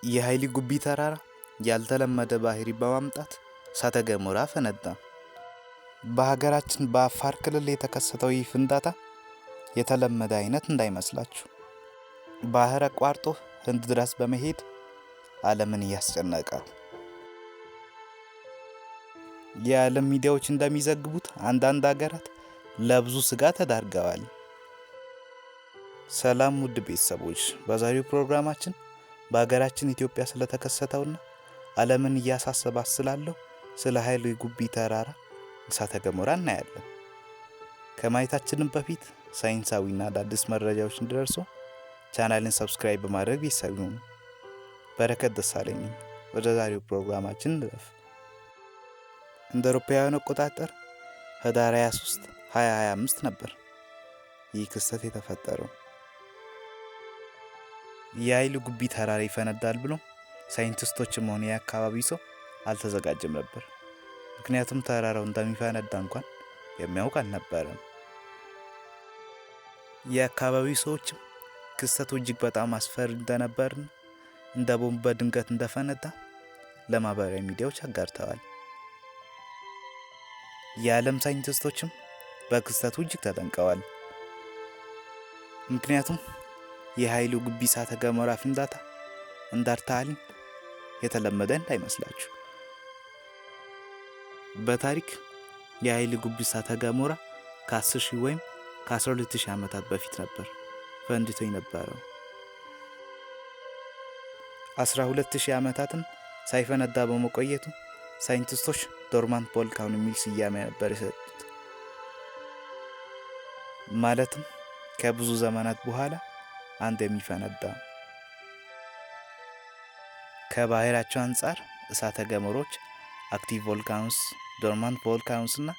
የኃይሊ ጉቢ ተራራ ያልተለመደ ባህሪ በማምጣት እሳተ ገሞራ ፈነዳ። በሀገራችን በአፋር ክልል የተከሰተው ይህ ፍንዳታ የተለመደ አይነት እንዳይመስላችሁ። ባህር አቋርጦ ህንድ ድረስ በመሄድ ዓለምን እያስጨነቀ ነው። የዓለም ሚዲያዎች እንደሚዘግቡት አንዳንድ ሀገራት ለብዙ ስጋት ተዳርገዋል። ሰላም ውድ ቤተሰቦች፣ በዛሬው ፕሮግራማችን በሀገራችን ኢትዮጵያ ስለተከሰተውና ዓለምን እያሳሰባት ስላለው ስለ ኃይሊ ጉቢ ተራራ እሳተ ገሞራ እናያለን። ከማየታችንም በፊት ሳይንሳዊና አዳዲስ መረጃዎች እንዲደርሱ ቻናልን ሰብስክራይብ በማድረግ ቤተሰብ ይሁኑ። በረከት ደሳለኝ። ወደ ዛሬው ፕሮግራማችን እንለፍ። እንደ አውሮፓውያን አቆጣጠር ህዳር 23 2025 ነበር ይህ ክስተት የተፈጠረው። የኃይሊ ጉቢ ተራራ ይፈነዳል ብሎ ሳይንቲስቶችም ሆነ የአካባቢ ሰው አልተዘጋጀም ነበር። ምክንያቱም ተራራው እንደሚፈነዳ እንኳን የሚያውቅ አልነበረም። የአካባቢው ሰዎችም ክስተቱ እጅግ በጣም አስፈሪ እንደነበርና እንደ ቦምብ በድንገት እንደፈነዳ ለማህበራዊ ሚዲያዎች አጋርተዋል። የዓለም ሳይንቲስቶችም በክስተቱ እጅግ ተጠንቀዋል። ምክንያቱም የኃይሊ ጉቢ እሳተ ገሞራ ፍንዳታ እንዳርታሊ የተለመደ እንዳይመስላችሁ። በታሪክ የኃይሊ ጉቢ እሳተ ገሞራ ከ10,000 ወይም ከ12,000 ዓመታት በፊት ነበር ፈንድቶ የነበረው። 12,000 ዓመታትን ሳይፈነዳ በመቆየቱ ሳይንቲስቶች ዶርማንት ቮልካኖ የሚል ስያሜ ነበር የሰጡት። ማለትም ከብዙ ዘመናት በኋላ አንድ የሚፈነዳ። ከባህሪያቸው አንጻር እሳተ ገሞሮች አክቲቭ ቮልካኖስ፣ ዶርማንት ቮልካኖስ እና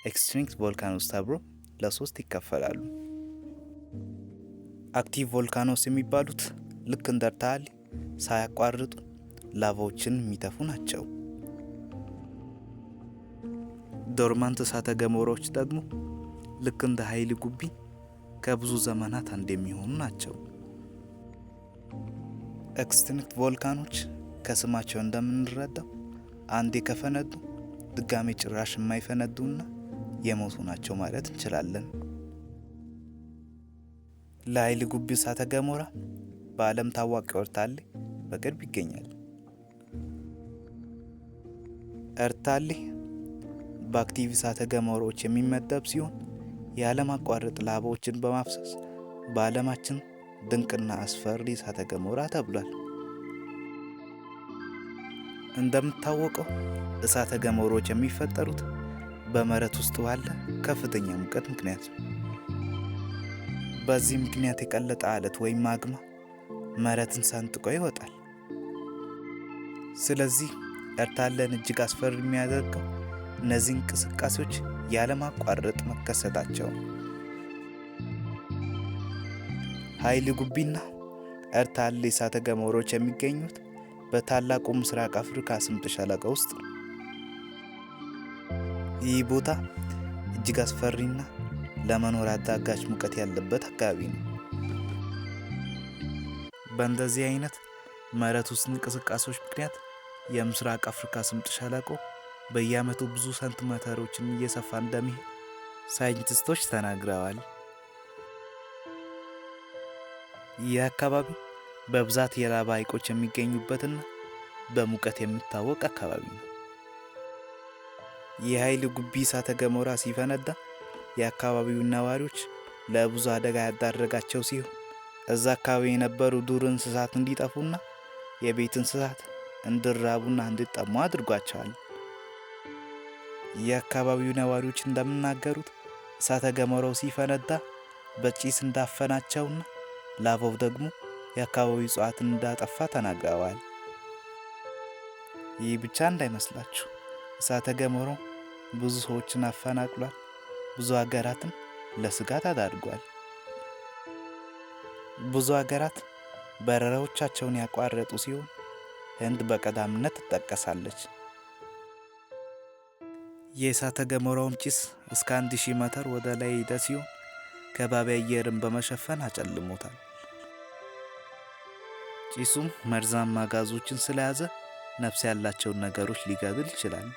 ኤክስቲንክት ቮልካኖስ ተብሎ ለሶስት ይከፈላሉ። አክቲቭ ቮልካኖስ የሚባሉት ልክ እንደ ኤርታሌ ሳያቋርጡ ላቫዎችን የሚተፉ ናቸው። ዶርማንት እሳተ ገሞራዎች ደግሞ ልክ እንደ ኃይሊ ጉቢ ከብዙ ዘመናት አንድ የሚሆኑ ናቸው። ኤክስቲንክት ቮልካኖች ከስማቸው እንደምንረዳው አንዴ ከፈነዱ ድጋሜ ጭራሽ የማይፈነዱና የሞቱ ናቸው ማለት እንችላለን። ለኃይሊ ጉቢ እሳተ ገሞራ በዓለም ታዋቂው ኤርታሌ በቅርብ ይገኛል። ኤርታሌ በአክቲቭ እሳተ ገሞራዎች የሚመደብ ሲሆን ያለማቋረጥ ላቫዎችን በማፍሰስ በዓለማችን ድንቅና አስፈሪ እሳተ ገሞራ ተብሏል። እንደምታወቀው እሳተ ገሞራዎች የሚፈጠሩት በመሬት ውስጥ ባለ ከፍተኛ ሙቀት ምክንያት ነው። በዚህ ምክንያት የቀለጠ አለት ወይም ማግማ መሬትን ሰንጥቆ ይወጣል። ስለዚህ ኤርታሌን እጅግ አስፈሪ የሚያደርገው እነዚህ እንቅስቃሴዎች ያለማቋረጥ መከሰታቸው። ኃይሊ ጉቢና ኤርታሌ እሳተ ገሞራዎች የሚገኙት በታላቁ ምስራቅ አፍሪካ ስምጥ ሸለቆ ውስጥ ነው። ይህ ቦታ እጅግ አስፈሪና ለመኖር አዳጋች ሙቀት ያለበት አካባቢ ነው። በእንደዚህ አይነት መሬት ውስጥ እንቅስቃሴዎች ምክንያት የምስራቅ አፍሪካ ስምጥ ሸለቆ በየዓመቱ ብዙ ሴንቲሜትሮችን እየሰፋ እንደሚሄድ ሳይንቲስቶች ተናግረዋል። ይህ አካባቢ በብዛት የላቫ ሐይቆች የሚገኙበትና በሙቀት የሚታወቅ አካባቢ ነው። የኃይሊ ጉቢ እሳተ ገሞራ ሲፈነዳ የአካባቢው ነዋሪዎች ለብዙ አደጋ ያዳረጋቸው ሲሆን እዛ አካባቢ የነበሩ ዱር እንስሳት እንዲጠፉና የቤት እንስሳት እንዲራቡና እንዲጠሙ አድርጓቸዋል። የአካባቢው ነዋሪዎች እንደሚናገሩት እሳተ ገሞራው ሲፈነዳ በጭስ እንዳፈናቸውና ላቫው ደግሞ የአካባቢው እጽዋትን እንዳጠፋ ተናግረዋል። ይህ ብቻ እንዳይመስላችሁ፣ እሳተ ገሞራው ብዙ ሰዎችን አፈናቅሏል፣ ብዙ ሀገራትን ለስጋት አዳርጓል። ብዙ ሀገራት በረራዎቻቸውን ያቋረጡ ሲሆን ህንድ በቀዳሚነት ትጠቀሳለች። የእሳተ ገሞራውም ጭስ እስከ 1000 ሜትር ወደ ላይ ሄደ ሲሆን ከባቢ አየርን በመሸፈን አጨልሞታል። ጭሱም መርዛማ ጋዞችን ስለያዘ ነፍስ ያላቸውን ነገሮች ሊገድል ይችላል።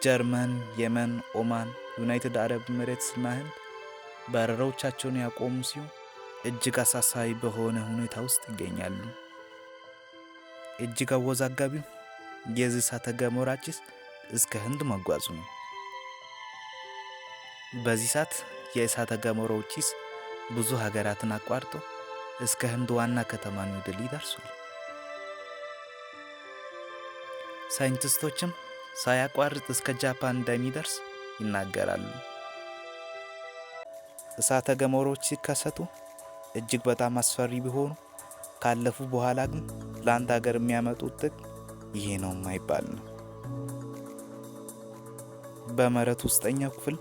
ጀርመን፣ የመን፣ ኦማን፣ ዩናይትድ አረብ ኤሚሬትስ እና ህንድ በረራዎቻቸውን ያቆሙ ሲሆን እጅግ አሳሳቢ በሆነ ሁኔታ ውስጥ ይገኛሉ። እጅግ አወዛጋቢው የዚህ እሳተ ገሞራ ጭስ እስከ ህንድ መጓዙ ነው። በዚህ ሰዓት የእሳተ ገሞራው ጭስ ብዙ ሀገራትን አቋርጦ እስከ ህንድ ዋና ከተማ ኒው ዴልሂ ደርሷል። ሳይንቲስቶችም ሳያቋርጥ እስከ ጃፓን እንደሚደርስ ይናገራሉ። እሳተ ገሞራዎች ሲከሰቱ እጅግ በጣም አስፈሪ ቢሆኑ ካለፉ በኋላ ግን ለአንድ ሀገር የሚያመጡት ጥቅም ይሄ ነው የማይባል ነው። በመሬት ውስጠኛው ክፍል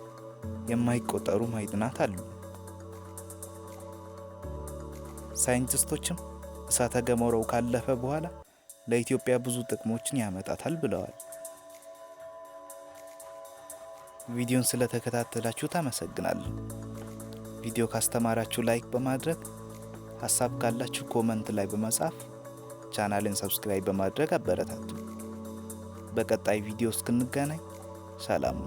የማይቆጠሩ ማዕድናት አሉ። ሳይንቲስቶችም እሳተ ገሞራው ካለፈ በኋላ ለኢትዮጵያ ብዙ ጥቅሞችን ያመጣታል ብለዋል። ቪዲዮን ስለተከታተላችሁ አመሰግናለሁ። ቪዲዮ ካስተማራችሁ ላይክ በማድረግ ሀሳብ ካላችሁ ኮመንት ላይ በመጻፍ ቻናልን ሰብስክራይብ በማድረግ አበረታቱ። በቀጣይ ቪዲዮ እስክንገናኝ ሰላም።